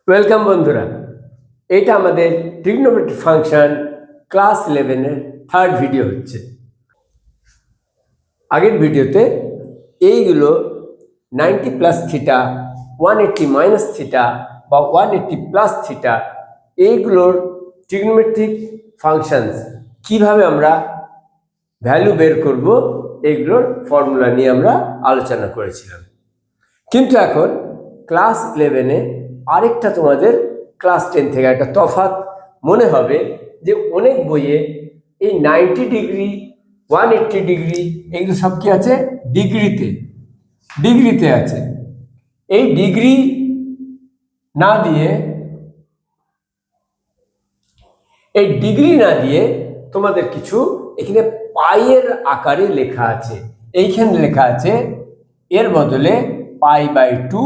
Welcome বন্ধুরা, এটা আমাদের ট্রিগনোমেট্রিক ফাংশন ক্লাস 11 এর থার্ড ভিডিও হচ্ছে। আগের ভিডিওতে এইগুলো 90 প্লাস থিটা, 180 মাইনাস থিটা বা 180 প্লাস থিটা, এইগুলোর ট্রিগনোমেট্রিক ফাংশনস কিভাবে আমরা ভ্যালু বের করব এইগুলোর ফর্মুলা নিয়ে আমরা আলোচনা করেছিলাম। কিন্তু এখন ক্লাস 11-এ আরেকটা তোমাদের ক্লাস 10 থেকে একটা তফাৎ মনে হবে যে অনেক বইয়ে এই 90 ডিগ্রি 180 ডিগ্রি এগুলো সব কি আছে ডিগ্রিতে আছে। এই ডিগ্রি না দিয়ে তোমাদের কিছু এখানে পাইয়ের আকারে লেখা আছে। এইখানে লেখা আছে এর বদলে π/2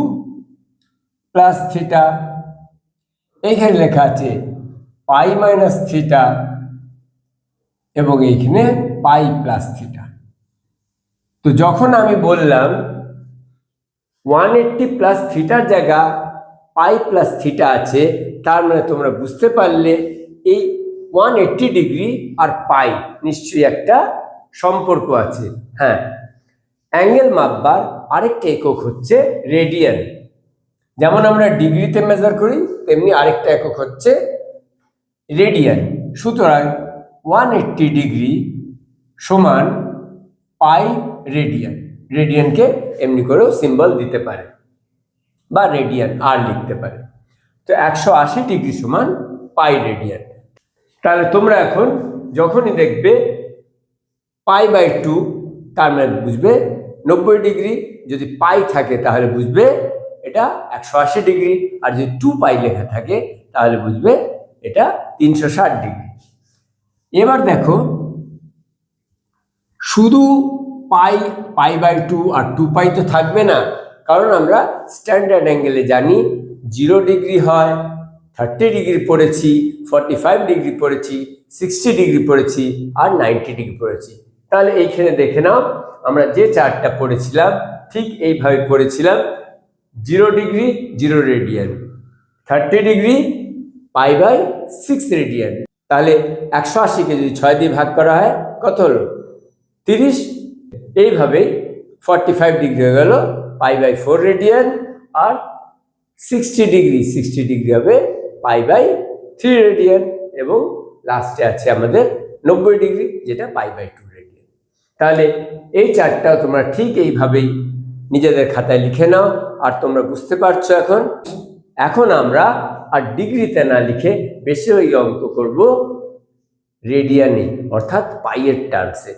প্লাস থিটা, এইখানে লেখা আছে π মাইনাস থিটা এবং এইখানে π প্লাস থিটা। তো যখন আমি বললাম 180 প্লাস থিটার জায়গা π প্লাস থিটা আছে, তার মানে তোমরা বুঝতে পারলে এই 180 ডিগ্রি আর π নিশ্চয়ই একটা সম্পর্ক আছে। হ্যাঁ, অ্যাঙ্গেল মাপবার আরেকটা একক হচ্ছে রেডিয়ান। যেমন আমরা ডিগ্রিতে মেজার করি তেমনি আরেকটা একক হচ্ছে রেডিয়ান। সুতরাং 180 ডিগ্রি সমান π রেডিয়ান। রেডিয়ানকে এমনি করেও সিম্বল দিতে পারে বা রেডিয়ান আর লিখতে পারে। তো 180 ডিগ্রি সমান π রেডিয়ান। তাহলে তোমরা এখন যখনই দেখবে π/2 তার মানে বুঝবে 90 ডিগ্রি, যদি π থাকে তাহলে বুঝবে এটা 180 ডিগ্রি, আর যদি 2π লেখা থাকে তাহলে বুঝবে এটা 360 ডিগ্রি। এবার দেখো শুধু π/2 আর 2π তো থাকবে না, কারণ আমরা স্ট্যান্ডার্ড অ্যাঙ্গেলে জানি 0 ডিগ্রি হয়, 30 ডিগ্রি পড়েছি, 45 ডিগ্রি পড়েছি, 60 ডিগ্রি পড়েছি আর 90 ডিগ্রি পড়েছি। তাহলে এইখানে দেখে নাও আমরা যে চার্টটা পড়েছিলাম ঠিক এইভাবে পড়েছিলাম। 0 ডিগ্রি 0 রেডিয়ান, 30 ডিগ্রি π/6 রেডিয়ান। তাহলে 180-কে যদি 6 দিয়ে ভাগ করা হয় কত হলো? 30। এইভাবে 45 ডিগ্রি হয়ে গেল π/4 রেডিয়ান, আর 60 ডিগ্রি হবে π/3 রেডিয়ান, এবং লাস্টে আছে আমাদের 90 ডিগ্রি যেটা π/2 রেডিয়ান। তাহলে এই চার্টটাও তোমরা ঠিক এইভাবেই নিজেদের খাতায় লিখে নাও। আর তোমরা বুঝতে পারছো এখন আমরা আর ডিগ্রিতে না লিখে বেশিরভাগ অঙ্ক করব রেডিয়ানে, অর্থাৎ পাইয়ের টার্মসে।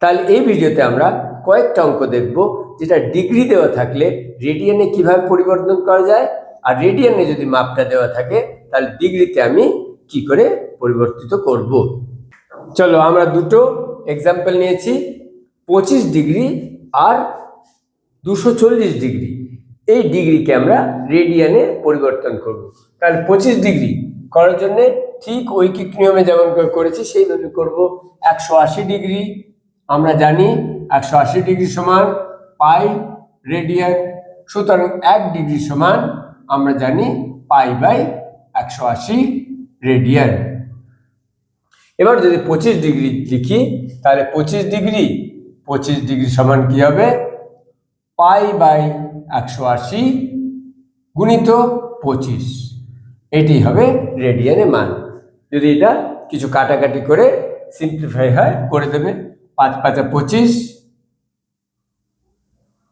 তাহলে এই ভিডিওতে আমরা কয়েকটা অঙ্ক দেখব যেটা ডিগ্রি দেওয়া থাকলে রেডিয়ানে কিভাবে পরিবর্তন করা যায়, আর রেডিয়ানে যদি মাপটা দেওয়া থাকে তাহলে ডিগ্রিতে আমি কি করে পরিবর্তিত করব। চলো আমরা দুটো এক্সাম্পল নিয়েছি, 25 ডিগ্রি আর 240 ডিগ্রি। এই ডিগ্রিকে আমরা রেডিয়ানে পরিবর্তন করব। তাহলে 25 ডিগ্রি করার জন্য ঠিক ঐকিক নিয়মে যেমন করেছি সেইভাবে করব। 180 ডিগ্রি আমরা জানি 180 ডিগ্রি সমান π রেডিয়ান, সুতরাং 1 ডিগ্রি সমান আমরা জানি π/180 রেডিয়ান। এবার যদি 25 ডিগ্রি লিখি তাহলে 25 ডিগ্রি সমান কি হবে? π/180 গুণিত 25, এটি হবে রেডিয়ানে মান। যদি এটা কিছু কাটাকাটি করে সিম্পলিফাই হয় করে দেবে। 5 × 5 = 25,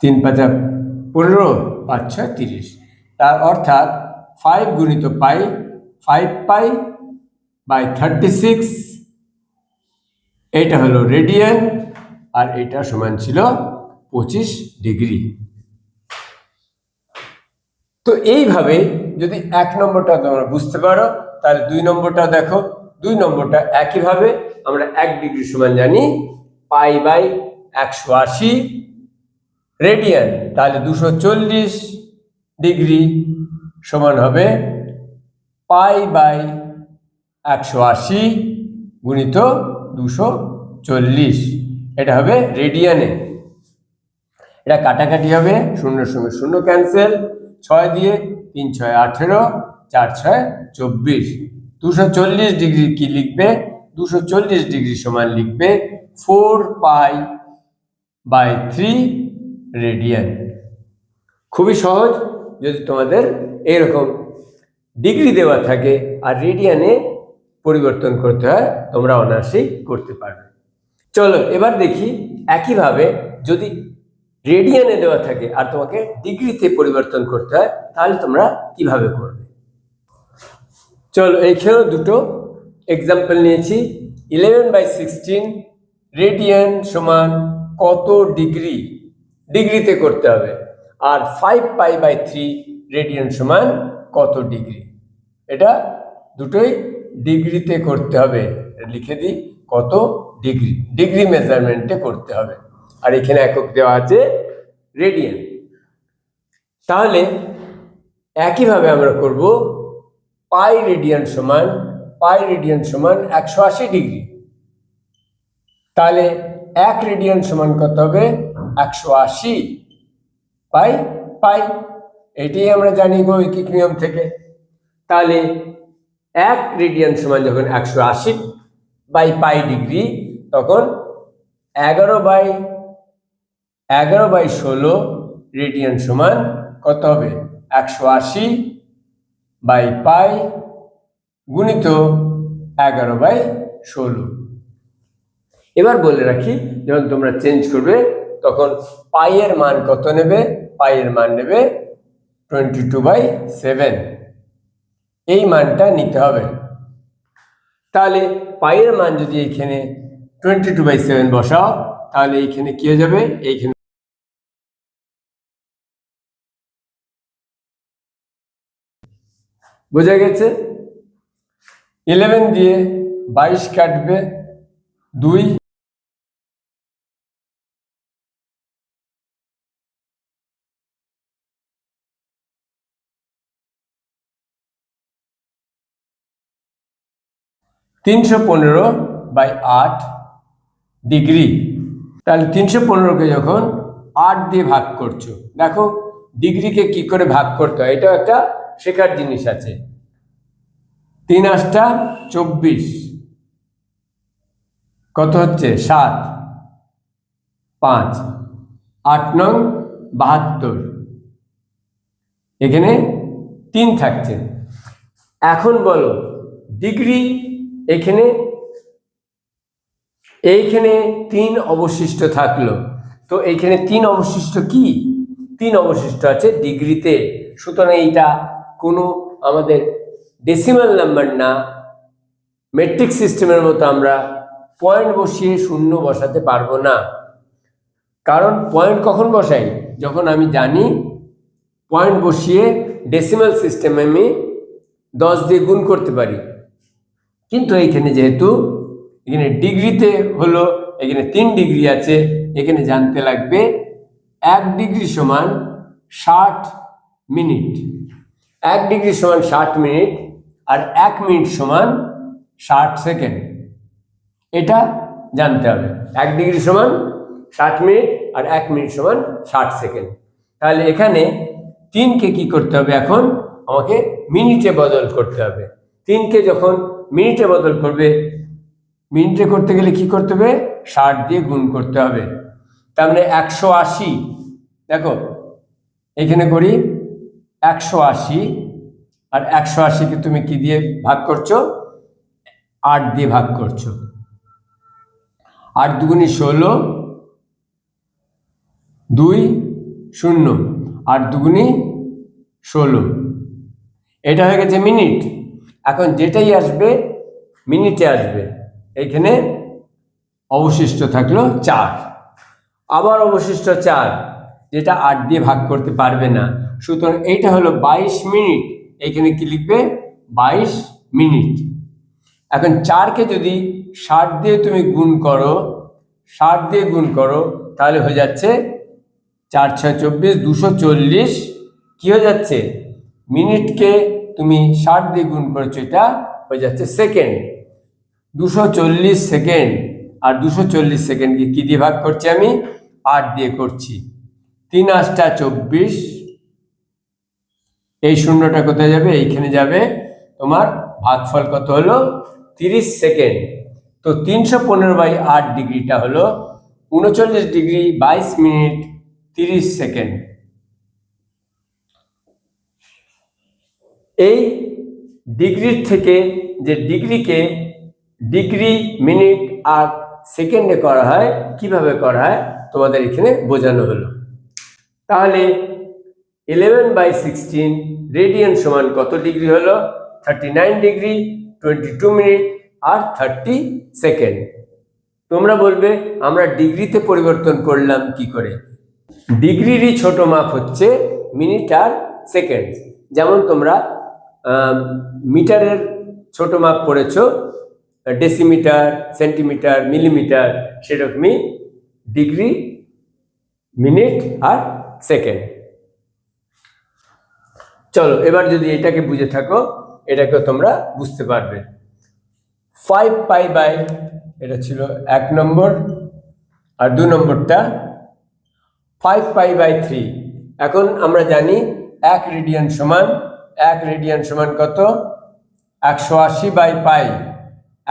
3 × 5 = 15, 5 × 6 = 30। তার অর্থাৎ 5 গুণিত π, 5π/36, এটা হলো রেডিয়ান, আর এটা সমান ছিল 25 ডিগ্রি। তো এইভাবে যদি 1 নম্বরটা তোমরা বুঝতে পারো তাহলে 2 নম্বরটা দেখো। 2 নম্বরটা একইভাবে আমরা 1 ডিগ্রি সমান জানি π/180 রেডিয়ান, তাহলে 240 ডিগ্রি সমান হবে π/180 গুণিত 240, এটা হবে রেডিয়ানে। এটা কাটাকাটি হবে, 0 × 0 ক্যান্সেল, 6 দিয়ে 3 6 18, 4 6 24। 240 ডিগ্রি কি লিখবে? 240 ডিগ্রি সমান লিখবে 4π/3 রেডিয়ান। খুবই সহজ। যদি তোমাদের এরকম ডিগ্রি দেওয়া থাকে আর রেডিয়ানে পরিবর্তন করতে হয়, তোমরা অনায়াসেই করতে পারবে। চলো এবার দেখি একইভাবে যদি রেডিয়ানে দেওয়া থাকে আর তোমাকে ডিগ্রিতে পরিবর্তন করতে হয়, তাহলে তোমরা কিভাবে করবে। চলো এইখানেও দুটো এক্সাম্পল নিয়েছি। 11/16 রেডিয়ান সমান কত ডিগ্রি, ডিগ্রিতে করতে হবে। আর 5π/3 রেডিয়ান সমান কত ডিগ্রি। এটা দুটোই ডিগ্রিতে করতে হবে। লিখে দিই কত ডিগ্রি, ডিগ্রি মেজারমেন্টে করতে হবে। আর এখানে একক দেওয়া আছে রেডিয়ান। তাহলে একইভাবে আমরা করব পাই রেডিয়ান সমান 180 ডিগ্রি। তাহলে 1 রেডিয়ান সমান কত হবে? 180 পাই পাই। এটাই আমরা জানি গৈকিক নিয়ম থেকে। তাহলে 1 রেডিয়ান সমান যখন 180/পাই ডিগ্রি, তখন 11/16 রেডিয়ান সমান কত হবে? 180/পাই গুণিত 11/16। এবার বলে রাখি, যখন তোমরা চেঞ্জ করবে তখন পাইয়ের মান কত নেবে? পাইয়ের মান নেবে 22/7। এই মানটা নিতে হবে। তাহলে পাইয়ের মান যদি এখানে 22/7 বসাও, তাহলে এইখানে কি হয়ে যাবে? এইখানে বোঝা গেছে? 11 দিয়ে 22 কাটবে 2, 315/8 ডিগ্রি। তাহলে 315কে যখন 8 দিয়ে ভাগ করছো, দেখো ডিগ্রিকে কি করে ভাগ করতে হয়, এটাও একটা শেখার জিনিস আছে। 3 8 24, কত হচ্ছে? 7, 5, 8 9 72, এখানে 3 থাকছে। এখন বলো ডিগ্রি এইখানে 3 অবশিষ্ট থাকলো, তো এইখানে 3 অবশিষ্ট কি? 3 অবশিষ্ট আছে ডিগ্রিতে। সুতরাং এইটা কোনো আমাদের ডেসিমাল নাম্বার না, মেট্রিক সিস্টেমের মতো আমরা পয়েন্ট বসিয়ে শূন্য বসাতে পারবো না। কারণ পয়েন্ট কখন বসাই? যখন আমি জানি পয়েন্ট বসিয়ে ডেসিমাল সিস্টেমে আমি 10 দিয়ে গুণ করতে পারি। কিন্তু এইখানে যেহেতু এখানে ডিগ্রিতে হলো, এখানে 3 ডিগ্রি আছে, এখানে জানতে লাগবে 1 ডিগ্রি সমান 60 মিনিট। 1 ডিগ্রি সমান 60 মিনিট আর 1 মিনিট সমান 60 সেকেন্ড। এটা জানতে হবে। 1 ডিগ্রি সমান 60 মিনিট আর 1 মিনিট সমান 60 সেকেন্ড। তাহলে এখানে 3কে কি করতে হবে? এখন আমাকে মিনিটে বদল করতে হবে। 3কে যখন মিনিটে বদল করবে, মিনিটে করতে গেলে কি করতে হবে? 60 দিয়ে গুণ করতে হবে। তার মানে 180, দেখো এখানে করি 180, আর 180কে তুমি কি দিয়ে ভাগ করছো? 8 দিয়ে ভাগ করছো। 8 দুগুণে 16, 2 0, 8 দুগুণে 16। এটা হয়ে গেছে মিনিট। এখন যেটাই আসবে মিনিটে আসবে। এখানে অবশিষ্ট থাকলো 4, আবার অবশিষ্ট 4, যেটা 8 দিয়ে ভাগ করতে পারবে না। সুতরাং এইটা হলো 22 মিনিট। এখানে কি লিখবে? 22 মিনিট। এখন 4কে যদি 60 দিয়ে তুমি গুণ করো, 60 দিয়ে গুণ করো, তাহলে হয়ে যাচ্ছে 4 6 24, 240। কি হয়ে যাচ্ছে? মিনিটকে তুমি 60 দিয়ে গুণ করেছো, এটা হয়ে যাচ্ছে সেকেন্ড। 240 সেকেন্ড। আর 240 সেকেন্ডকে কি দিয়ে ভাগ করছি? আমি 8 দিয়ে করছি। 3 8 24, এই শূন্যটা কোথায় যাবে? এইখানে যাবে। তোমার ভাগফল কত হলো? 30 সেকেন্ড। তো 315/8 ডিগ্রিটা হলো 39 ডিগ্রি 22 মিনিট 30 সেকেন্ড। এই ডিগ্রির থেকে যে ডিগ্রিকে ডিগ্রি, মিনিট আর সেকেন্ডে করা হয়, কিভাবে করা হয় তোমাদের এখানে বোঝানো হলো। তাহলে 11/16 রেডিয়ান সমান কত ডিগ্রি হলো? 39 ডিগ্রি 22 মিনিট আর 30 সেকেন্ড। তোমরা বলবে আমরা ডিগ্রিতে পরিবর্তন করলাম কি করে? ডিগ্রিরই ছোট মাপ হচ্ছে মিনিট আর সেকেন্ড। যেমন তোমরা মিটারের ছোট মাপ পড়েছো, ডেসিমিটার, সেন্টিমিটার, মিলিমিটার, সেরকমই ডিগ্রি, মিনিট আর সেকেন্ড। চলো এবার যদি এটাকে বুঝে থাকো, এটাকে তোমরা বুঝতে পারবে। 5π বাই, এটা ছিল 1 নম্বর, আর 2 নম্বরটা 5π/3। এখন আমরা জানি 1 রেডিয়ান সমান কত? 180/π,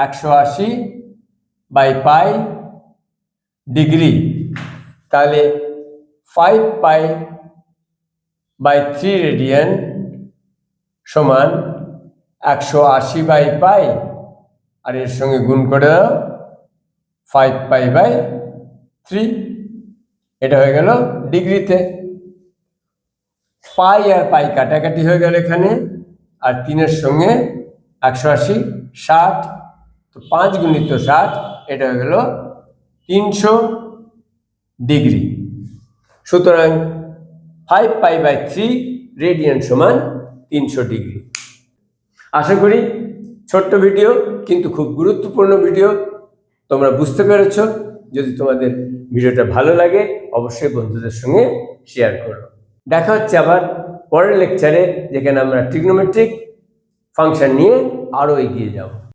180/π ডিগ্রি। তাহলে 5π/3 রেডিয়ান সমান 180/π, আর এর সঙ্গে গুণ করে দাও 5π/3। এটা হয়ে গেল ডিগ্রিতে। পাই আর পাই কাটাকাটি হয়ে গেল এখানে, আর 3-এর সঙ্গে 180 60, তো 5 গুণিত 60, এটা হয়ে গেল 300 ডিগ্রি। সুতরাং 5π/3 রেডিয়ান সমান 300 ডিগ্রি। আশা করি ছোট্ট ভিডিও কিন্তু খুব গুরুত্বপূর্ণ ভিডিও তোমরা বুঝতে পেরেছ। যদি তোমাদের ভিডিওটা ভালো লাগে অবশ্যই বন্ধুদের সঙ্গে শেয়ার করো। দেখা হচ্ছে আবার পরের লেকচারে, যেখানে আমরা ট্রিগনোমেট্রিক ফাংশন নিয়ে আরও এগিয়ে যাব।